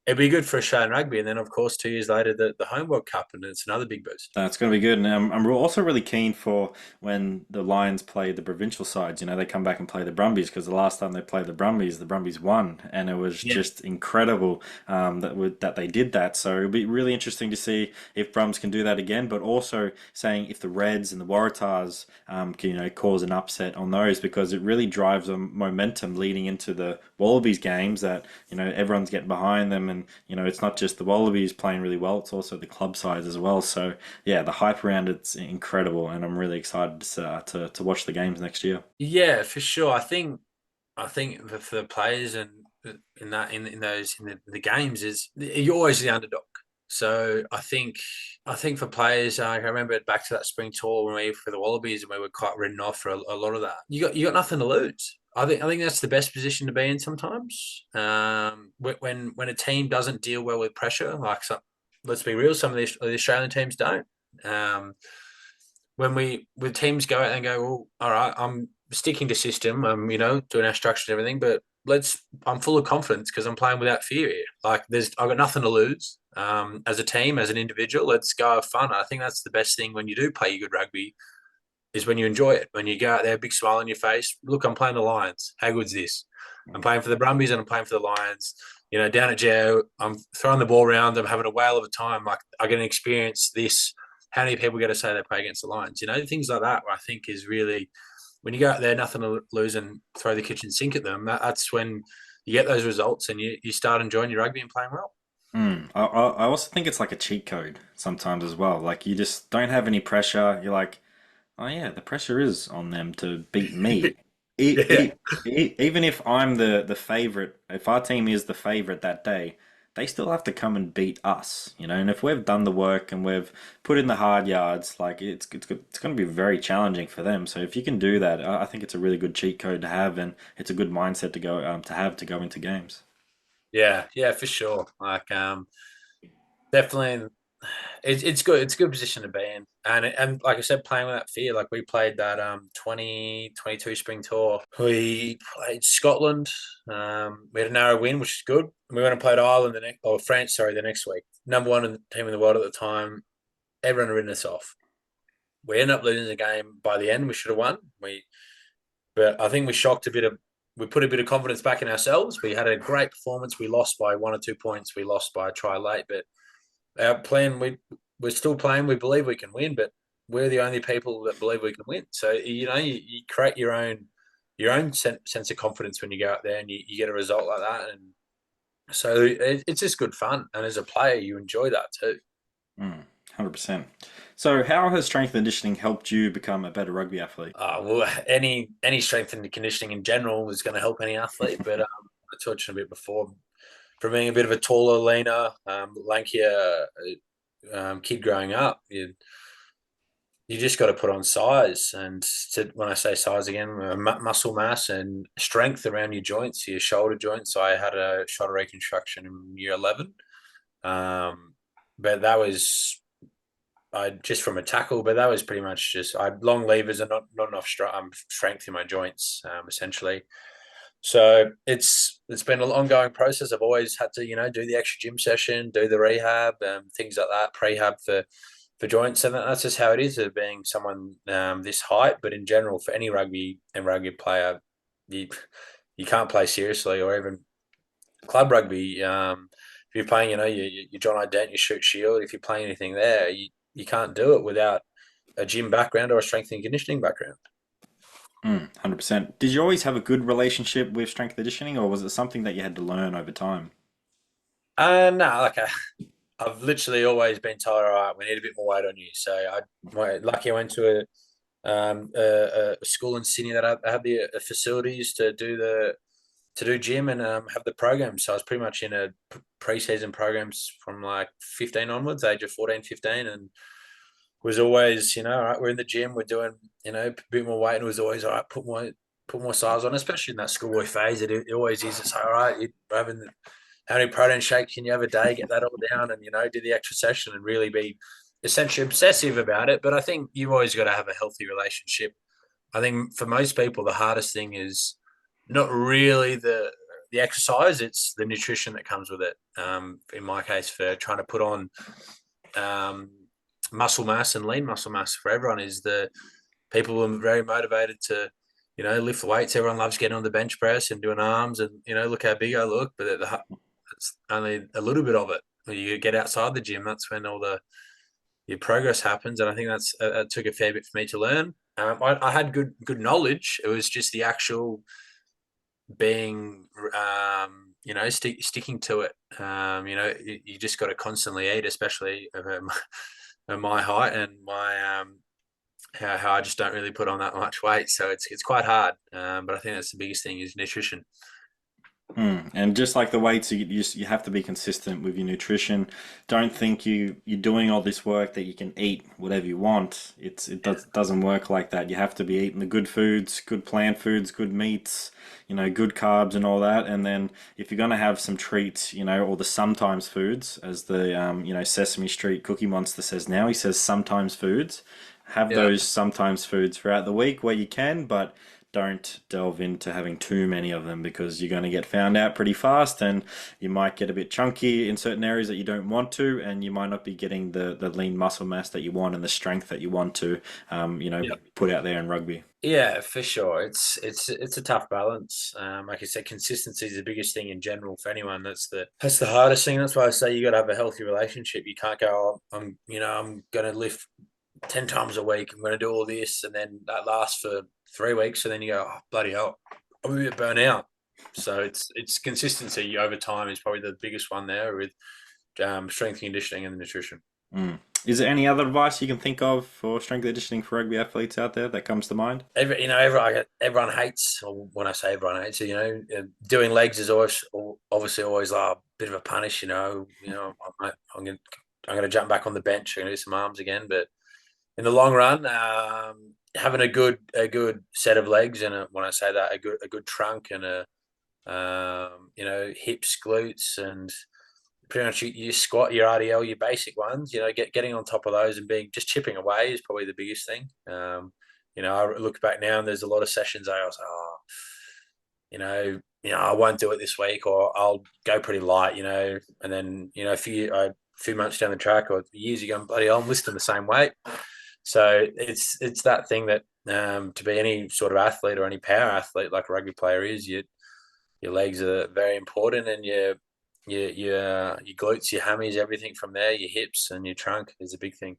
it'd be good for Australian rugby. And then, of course, 2 years later, the home World Cup, and it's another big boost. It's going to be good. And I'm also really keen for when the Lions play the provincial sides. They come back and play the Brumbies, because the last time they played the Brumbies won. And it was just incredible that they did that. So it'll be really interesting to see if Brums can do that again, but also saying if the Reds and the Waratahs can, cause an upset on those, because it really drives a momentum leading into the Wallabies games that, everyone's getting behind them. And, it's not just the Wallabies playing really well, it's also the club sides as well. So, yeah, the hype around it's incredible, and I'm really excited to watch the games next year. Yeah, for sure. I think for the players and in the games is you're always the underdog. So I think for players, I remember back to that spring tour when we were for the Wallabies, and we were quite written off for a lot of that. You got nothing to lose. I think that's the best position to be in sometimes. When a team doesn't deal well with pressure, like let's be real, some of the Australian teams don't. when teams go out and go, well, all right, I'm sticking to system, I'm doing our structure and everything, but I'm full of confidence because I'm playing without fear here. Like I've got nothing to lose. As a team, as an individual, let's go have fun. I think that's the best thing when you do play good rugby is when you enjoy it. When you go out there, big smile on your face. Look, I'm playing the Lions. How good's this? I'm playing for the Brumbies and I'm playing for the Lions. Down at Geo, I'm throwing the ball around. I'm having a whale of a time. Like I get to experience this. How many people get to say they play against the Lions? Things like that. Where I think is really when you go out there, nothing to lose, and throw the kitchen sink at them. That's when you get those results and you start enjoying your rugby and playing well. I also think it's like a cheat code sometimes as well. Like you just don't have any pressure. You're like, oh yeah, the pressure is on them to beat me. Yeah. Even if I'm the favorite, if our team is the favorite that day, they still have to come and beat us, you know. And if we've done the work and we've put in the hard yards, like it's going to be very challenging for them. So if you can do that, I think it's a really good cheat code to have, and it's a good mindset to go to go into games. Yeah, for sure. Like, definitely, it's good. It's a good position to be in, and like I said, playing without fear. Like we played that 2022 spring tour. We played Scotland. We had a narrow win, which is good. We went and played Ireland France. Sorry, the next week. Number one team in the world at the time. Everyone had written us off. We ended up losing the game by the end. We should have won. But I think we put a bit of confidence back in ourselves. We had a great performance. We lost by 1 or 2 points. We lost by a try late, but our plan, we're still playing. We believe we can win, but we're the only people that believe we can win. So you create your own sense of confidence when you go out there and you get a result like that, and so it's just good fun. And as a player, you enjoy that too. 100%. So how has strength and conditioning helped you become a better rugby athlete? Well, any strength and conditioning in general is going to help any athlete, but I touched on a bit before. From being a bit of a taller, leaner, lankier kid growing up, you just got to put on size. And when I say size again, muscle mass and strength around your joints, your shoulder joints. I had a shoulder reconstruction in year 11, but that was I just from a tackle. But that was pretty much just I had long levers and not enough strength in my joints, essentially. So it's been an ongoing process. I've always had to do the extra gym session, do the rehab, things like that, prehab for joints, and that's just how it is of being someone this height. But in general, for any rugby player, you can't play seriously or even club rugby. If you're playing, your John Ident, your Shoot Shield. If you're playing anything there, you can't do it without a gym background or a strength and conditioning background. 100%. Did you always have a good relationship with strength and conditioning, or was it something that you had to learn over time? No, I've literally always been told, all right, we need a bit more weight on you. So lucky I went to a school in Sydney that had the facilities to do gym and have the program. So I was pretty much in a pre-season programs from like 15 onwards, age of 14, 15, and was always, all right, we're in the gym, we're doing, a bit more weight, and it was always, all right, put more size on, especially in that schoolboy phase. It always is. It's all right, you're having how many protein shakes can you have a day, get that all down, and, do the extra session and really be essentially obsessive about it. But I think you've always got to have a healthy relationship. I think for most people, the hardest thing is not really the exercise, it's the nutrition that comes with it. In my case, for trying to put on muscle mass and lean muscle mass for everyone is the people who are very motivated to, lift the weights. Everyone loves getting on the bench press and doing arms and, look how big I look, but it's only a little bit of it. When you get outside the gym, that's when your progress happens. And I think that took a fair bit for me to learn. I had good knowledge. It was just the actual being, sticking to it. You just got to constantly eat, especially at my height and my how I just don't really put on that much weight, so it's quite hard. But I think that's the biggest thing is nutrition. And just like the weights, you have to be consistent with your nutrition. Don't think you're doing all this work that you can eat whatever you want. Doesn't work like that. You have to be eating the good foods, good plant foods, good meats, good carbs and all that. And then if you're gonna have some treats, or the sometimes foods, as the Sesame Street Cookie Monster says now, he says sometimes foods. have Yeah. those sometimes foods throughout the week where you can, but don't delve into having too many of them because you're going to get found out pretty fast and you might get a bit chunky in certain areas that you don't want to, and you might not be getting the lean muscle mass that you want and the strength that you want to, Yeah. put out there in rugby. Yeah, for sure. It's a tough balance. Like I said, consistency is the biggest thing in general for anyone. That's the hardest thing. That's why I say you got to have a healthy relationship. You can't go, oh, I'm going to lift 10 times a week. I'm going to do all this, and then that lasts for 3 weeks, and then you go, oh, bloody hell, I'm a bit burnt out. So it's consistency over time is probably the biggest one there with strength and conditioning and nutrition. Mm. Is there any other advice you can think of for strength and conditioning for rugby athletes out there that comes to mind? Everyone hates, or when I say everyone hates, doing legs is obviously always a bit of a punish. I'm gonna jump back on the bench. I'm gonna do some arms again, but in the long run, having a good set of legs and when I say that, a good trunk and hips, glutes, and pretty much your squat, your RDL, your basic ones. Getting on top of those and just chipping away is probably the biggest thing. I look back now and there's a lot of sessions I was, I won't do it this week, or I'll go pretty light, and then a few months down the track or years ago, bloody hell, I'm listing the same weight. So it's that thing that to be any sort of athlete or any power athlete like a rugby player is, your legs are very important, and your glutes, your hammies, everything from there, your hips and your trunk is a big thing.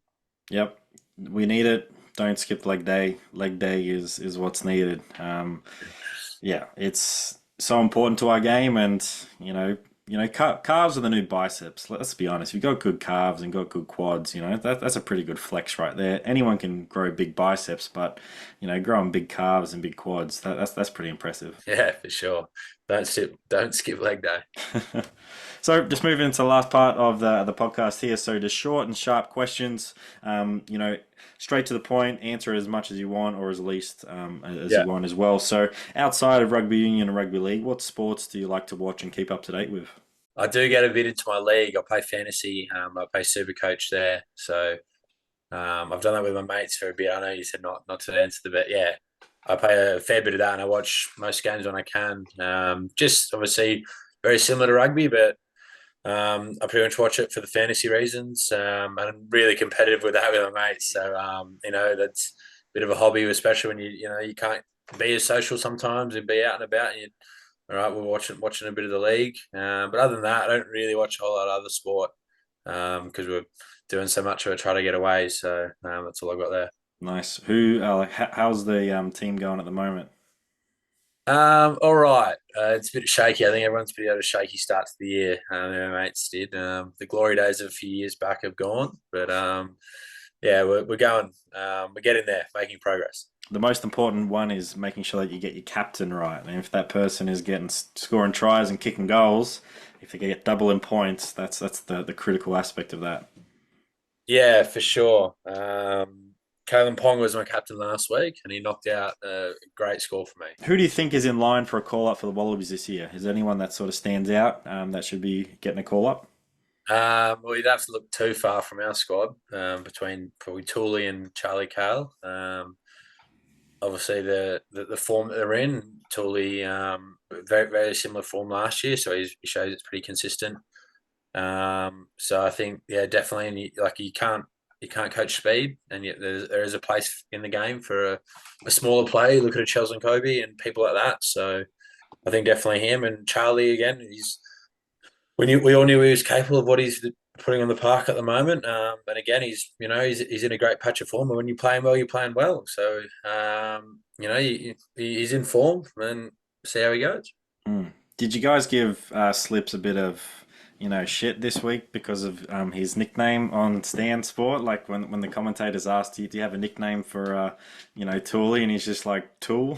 Yep, we need it. Don't skip leg day. Leg day is what's needed. Yeah, it's so important to our game, and calves are the new biceps. Let's be honest. If you've got good calves and got good quads, that's a pretty good flex right there. Anyone can grow big biceps, but growing big calves and big quads, that's pretty impressive. Yeah, for sure. Don't skip leg day. So just moving into the last part of the podcast here. So just short and sharp questions. Straight to the point. Answer as much as you want, or as least as Yeah. you want as well. So outside of rugby union and rugby league, what sports do you like to watch and keep up to date with? I do get a bit into my league. I play fantasy. I play Super Coach there. So I've done that with my mates for a bit. I know you said not to answer the bet. Yeah, I play a fair bit of that, and I watch most games when I can. Just obviously very similar to rugby, but I pretty much watch it for the fantasy reasons. And I'm really competitive with that with my mates. So that's a bit of a hobby, especially when you can't be as social sometimes and be out and about. And all right, we're watching a bit of the league. But other than that, I don't really watch a whole lot of other sport because we're doing so much of it, try to get away. So that's all I got there. Nice. How's the team going at the moment? All right. It's a bit shaky. I think everyone's been had a shaky start to the year. My mates did. The glory days of a few years back have gone, but yeah, we're going. We're getting there, making progress. The most important one is making sure that you get your captain right. And if that person is getting scoring tries and kicking goals, if they get double in points, that's the critical aspect of that. Yeah, for sure. Kalen Pong was my captain last week, and he knocked out a great score for me. Who do you think is in line for a call up for the Wallabies this year? Is there anyone that sort of stands out that should be getting a call up? Well, you'd have to look too far from our squad between probably Tooley and Charlie Cale. Obviously, the form that they're in, Tooley, very very similar form last year, so he shows it's pretty consistent. So I think, yeah, definitely, and you can't coach speed, and yet there is a place in the game for a smaller player. Look at Chelsea and Kobe and people like that. So I think definitely him and Charlie again. We all knew he was capable of what he's putting on the park at the moment. And again, he's in a great patch of form. And when you're playing well, you're playing well. So he's in form, and see how he goes. Mm. Did you guys give Slips a bit of shit this week because of his nickname on Stan Sport? Like when the commentators asked, do you have a nickname for Tooley, and he's just like Tool.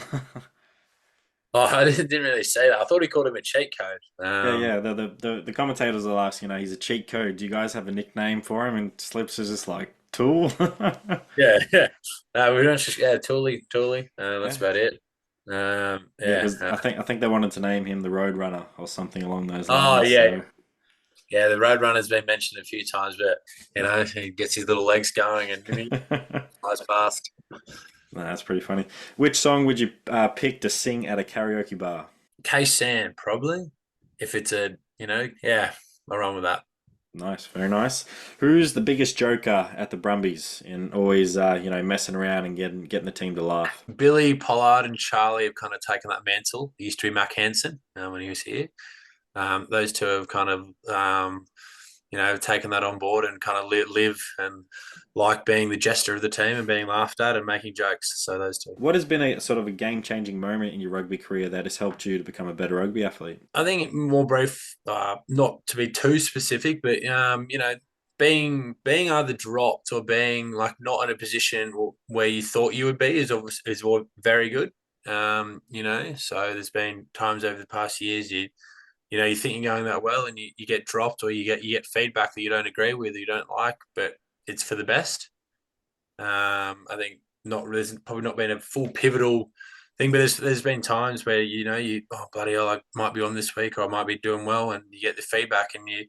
Oh, I didn't really say that. I thought he called him a cheat code. Yeah. The commentators will ask, he's a cheat code. Do you guys have a nickname for him? And Slips is just like Tool. Yeah, yeah. We don't just Tooley. That's Yeah. about it. Yeah, Yeah. because I think they wanted to name him the Roadrunner or something along those Oh lines. yeah, So Yeah, the road runner's been mentioned a few times, but he gets his little legs going and he flies past. That's pretty funny. Which song would you pick to sing at a karaoke bar? K-Sam, probably. If it's yeah, I'll run with that. Nice, very nice. Who's the biggest joker at the Brumbies in always, messing around and getting the team to laugh? Billy, Pollard, and Charlie have kind of taken that mantle. It used to be Mac Hansen when he was here. Those two have kind of, taken that on board and kind of live and like being the jester of the team and being laughed at and making jokes. So those two. What has been a sort of a game-changing moment in your rugby career that has helped you to become a better rugby athlete? I think more brief, not to be too specific, but being either dropped or being like not in a position where you thought you would be is very good. So there's been times over the past years you think you're going that well and you get dropped or you get feedback that you don't agree with, or you don't like, but it's for the best. I think there's probably not been a full pivotal thing, but there's been times where oh bloody hell, I might be on this week or I might be doing well, and you get the feedback, and you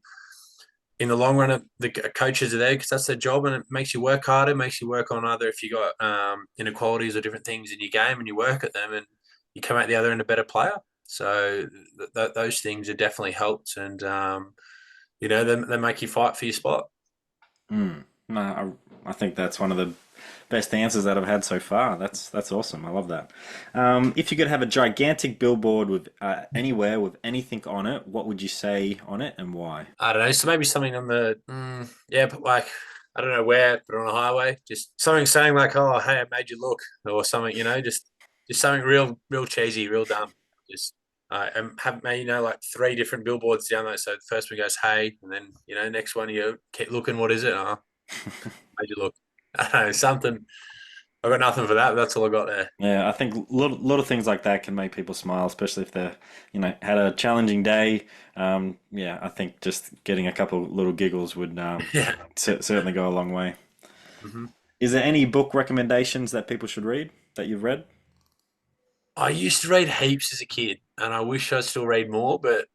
in the long run the coaches are there because that's their job, and it makes you work harder, makes you work on other if you got inequalities or different things in your game, and you work at them and you come out the other end a better player. So those things have definitely helped, and they make you fight for your spot. No, I think that's one of the best answers that I've had so far. That's awesome. I love that. If you could have a gigantic billboard with anywhere with anything on it, what would you say on it and why? I don't know. So maybe something on the but like I don't know where, but on a highway, just something saying like, "Oh, hey, I made you look," or something. Just something real cheesy, real dumb. Just and have like 3 different billboards down there. So the first one goes, "Hey," and then next one you keep looking. What is it? Oh, made you look. I don't know, something. I've got nothing for that. But that's all I got there. Yeah, I think lot of things like that can make people smile, especially if they're, had a challenging day. Yeah, I think just getting a couple little giggles would Yeah. certainly go a long way. Mm-hmm. Is there any book recommendations that people should read that you've read? I used to read heaps as a kid, and I wish I still read more, but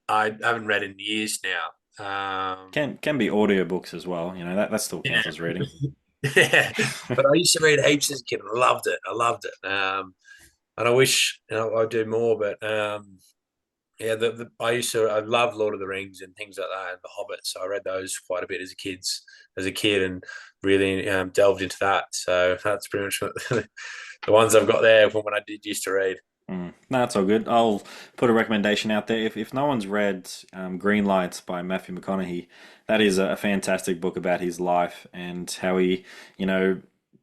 I haven't read in years now. Can be audiobooks as well. That still Yeah, counts as reading. yeah. But I used to read heaps as a kid. I loved it. I loved it. And I wish I'd do more. But yeah, I love Lord of the Rings and things like that, and The Hobbit. So I read those quite a bit as a kid, and really delved into that. So that's pretty much the ones I've got there from when I did used to read. No, that's all good. I'll put a recommendation out there. If no one's read Green Lights by Matthew McConaughey, that is a fantastic book about his life and how he,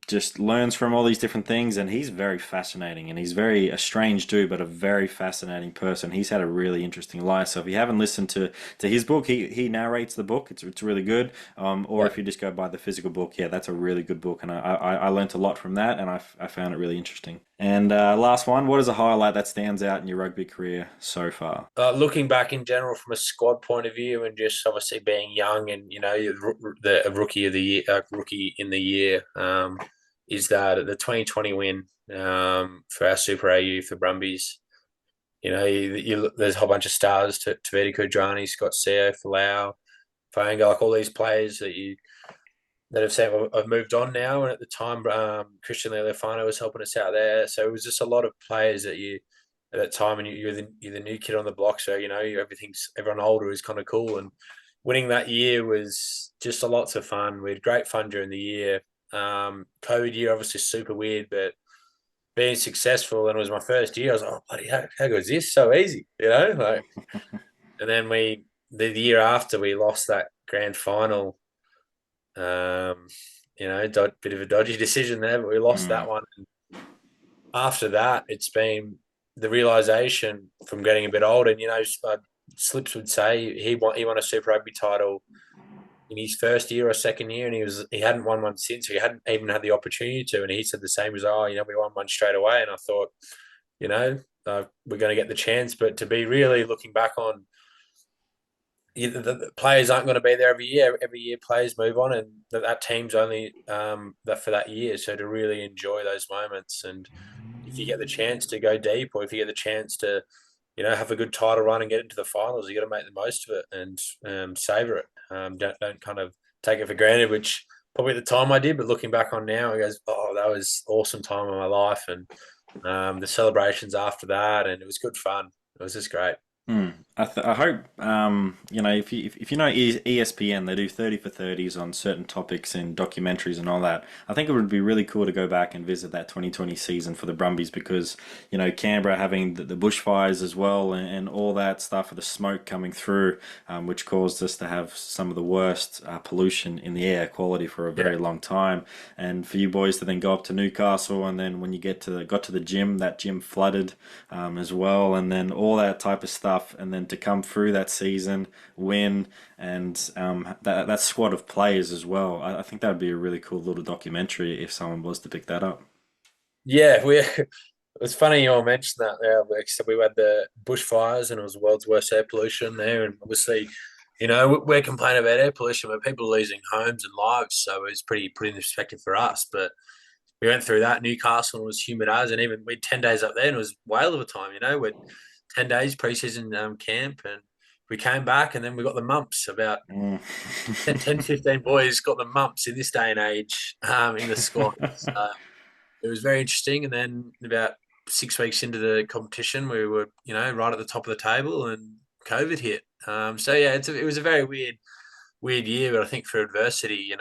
just learns from all these different things. And he's very fascinating, and he's very a strange dude, but a very fascinating person. He's had a really interesting life. So if you haven't listened to his book, he narrates the book. It's really good. Or if you just go by the physical book, yeah, that's a really good book, and I learned a lot from that, and I found it really interesting. And last one, what is a highlight that stands out in your rugby career so far? Looking back in general from a squad point of view, and just obviously being young, and the rookie of the year, rookie in the year, is that the 2020 win for our Super AU for Brumbies. There's a whole bunch of stars to Tavita Kudrani, Scott Seo, Falau, Fainga, like all these players that have said I've moved on now. And at the time, Christian Lealiafano was helping us out there. So it was just a lot of players that at that time, and you're the new kid on the block. So, everyone older is kind of cool. And winning that year was just a lots of fun. We had great fun during the year. COVID year, obviously super weird, but being successful, and it was my first year, I was like, oh, bloody, how good is this? So easy, like, and then the year after we lost that grand final, bit of a dodgy decision there, but we lost that one. After that, it's been the realization from getting a bit older. And Slips would say he won a Super Rugby title in his first year or second year, and he hadn't won one since. He hadn't even had the opportunity to, and he said the same as, we won one straight away. And I thought, we're going to get the chance, but to be really looking back on, the players aren't going to be there every year. Every year, players move on, and that team's only for that year. So to really enjoy those moments, and if you get the chance to go deep, or if you get the chance to have a good title run and get into the finals. You got to make the most of it and savor it. Don't kind of take it for granted, which probably at the time I did, but looking back on now, it goes, oh, that was awesome time of my life, and the celebrations after that, and it was good fun. It was just great. I hope if you know ESPN, they do 30 for 30s on certain topics and documentaries and all that. I think it would be really cool to go back and visit that 2020 season for the Brumbies, because Canberra having the bushfires as well, and all that stuff with the smoke coming through, which caused us to have some of the worst pollution in the air quality for a very long time. And for you boys to then go up to Newcastle, and then when you got to the gym, that gym flooded as well, and then all that type of stuff. And then to come through that season, win, and that squad of players as well. I think that would be a really cool little documentary if someone was to pick that up. Yeah, it was funny you all mentioned that there. We had the bushfires, and it was the world's worst air pollution there. And obviously, we're complaining about air pollution, but people are losing homes and lives. So it was pretty in perspective for us. But we went through that. Newcastle, and it was humid as, and even we had 10 days up there, and it was whale of a time. We had 10 days preseason camp, and we came back, and then we got the mumps. About 10, 15 boys got the mumps in this day and age in the squad. So it was very interesting. And then about 6 weeks into the competition, we were, right at the top of the table, and COVID hit. It was a very weird year, but I think for adversity,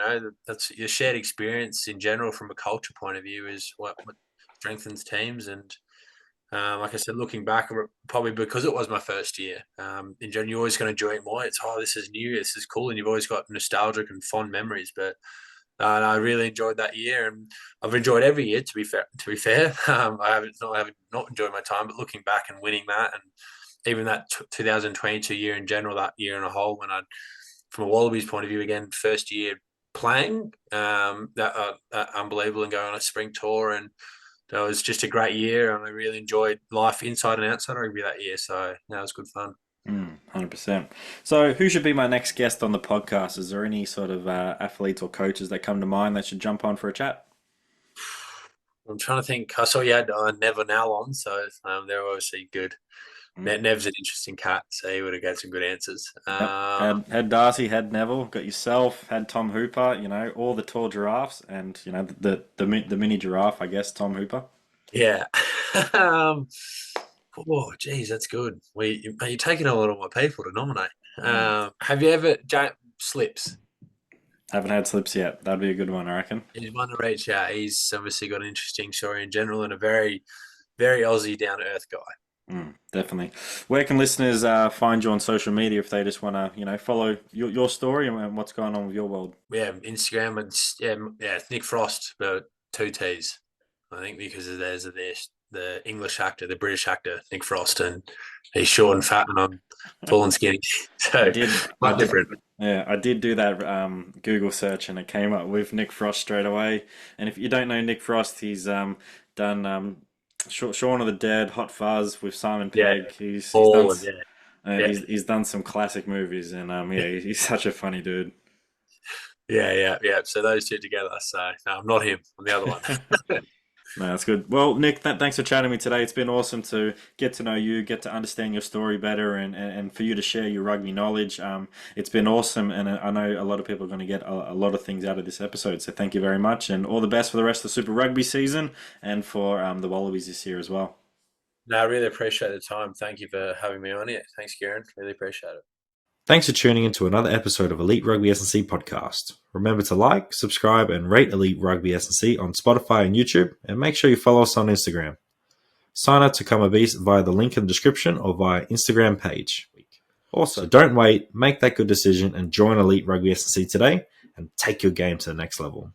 that's your shared experience in general from a culture point of view is what strengthens teams. And like I said, looking back, probably because it was my first year, in general, you're always going to enjoy it more. It's, this is new, this is cool, and you've always got nostalgic and fond memories. But I really enjoyed that year, and I've enjoyed every year. To be fair, I haven't not enjoyed my time, but looking back and winning that, and even that 2022 year in general, that year and a whole, when from a Wallabies point of view, again, first year playing, that unbelievable, and going on a spring tour, and it was just a great year, and I really enjoyed life inside and outside rugby that year. So it was good fun. 100%. So who should be my next guest on the podcast? Is there any sort of athletes or coaches that come to mind that should jump on for a chat? I'm trying to think. I saw you had Nev and Al on, so they're obviously good. Nev's an interesting cat, so he would have got some good answers. Had Darcy, had Neville, got yourself, had Tom Hooper, all the tall giraffes, and the mini giraffe, I guess, Tom Hooper. Yeah. Oh, geez, that's good. You're taking a lot of my people to nominate. Have you ever Slips? Haven't had Slips yet. That'd be a good one, I reckon. He's one to reach out. He's obviously got an interesting story in general, and a very, very Aussie, down to earth guy. Definitely. Where can listeners find you on social media if they just want to, follow your story and what's going on with your world? Yeah, Instagram, and it's Nick Frost, but 2 T's, I think, because there's the English actor, the British actor, Nick Frost, and he's short and fat, and I'm tall and skinny. So quite different. Yeah, I did do that Google search, and it came up with Nick Frost straight away. And if you don't know Nick Frost, he's done Shaun of the Dead, Hot Fuzz with Simon Pegg. He's done some classic movies, and he's such a funny dude. Yeah. So those two together. So no, I'm not him. I'm the other one. No, that's good. Well, Nick, thanks for chatting with me today. It's been awesome to get to know you, get to understand your story better, and for you to share your rugby knowledge. It's been awesome, and I know a lot of people are going to get a lot of things out of this episode. So thank you very much, and all the best for the rest of the Super Rugby season and for the Wallabies this year as well. No, I really appreciate the time. Thank you for having me on here. Thanks, Kieran. Really appreciate it. Thanks for tuning into another episode of Elite Rugby S&C podcast. Remember to like, subscribe, and rate Elite Rugby S&C on Spotify and YouTube, and make sure you follow us on Instagram. Sign up to Come a Beast via the link in the description or via Instagram page. Also, don't wait, make that good decision and join Elite Rugby S&C today and take your game to the next level.